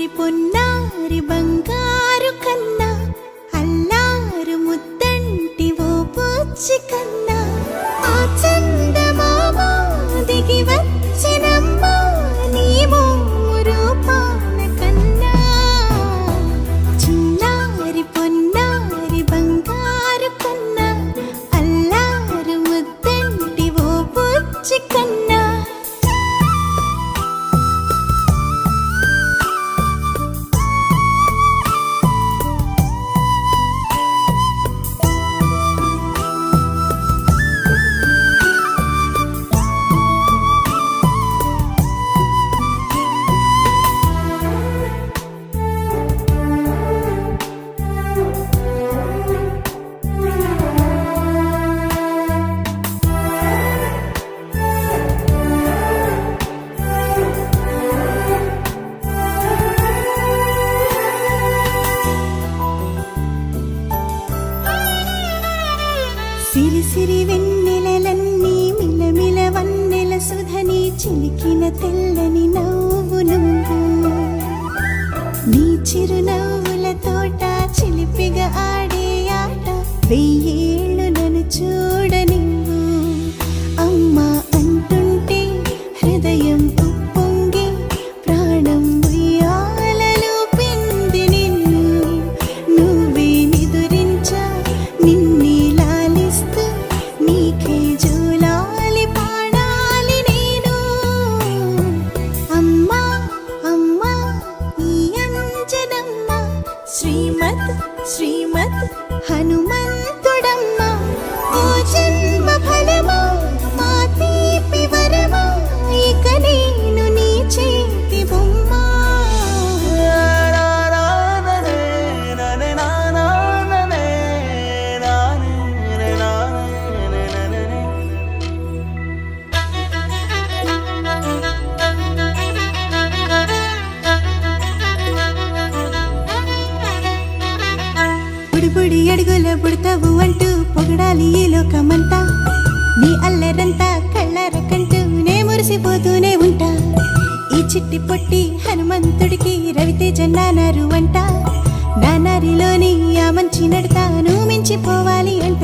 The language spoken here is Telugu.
పొన్నారి బంగారు కన్నా అల్లారు ముద్దంటి ఓ బుచ్చి కన్నా ఆ చందమామ దిగి వచ్చినమ్మా నీ రూపాన కన్నా చిన్నారి పొన్నారి బంగారు కన్నా అల్లారు ముద్దంటి ఓ బుచ్చి కన్నా సిరి సిరి వెన్నెలలన్నీ మిలమిల వన్నెల సుధని చిలికిన తెల్లని నవ్వు నువ్వు నీ చిరునవ్వుల తోట చిలిపిగా ఆడే ఆట వెయ్యేళ్ళు నన్ను చూడనివ్వు అమ్మా అంటుంటే హృదయం ఉప్పొంగి ప్రాణం ఉయ్యాలలో పిండి నిన్ను నువ్వే నిదురించా నిన్నే నీకే జూలాలి పాడాలి నేను అమ్మా అమ్మా ఈ అంజనమ్మ శ్రీమత్ శ్రీమత్ హనుమంతుడమ్మ ఓ జన్మ ఫలమా మా తీపి వరమా ఇక నేను నీ చేతి బొమ్మ బుడి అడుగుల బుడతావు అంటూ పొగడాలి ఈ లోకమంతా నీ అల్లరంతా కళ్ళారకంటూ నే మురిసిపోతూనే ఉంటా ఈ చిట్టి పొట్టి హనుమంతుడికి రవితేజ నానారు అంట నానారిలోని ఆ మంచి నడతాను మించిపోవాలి అంట.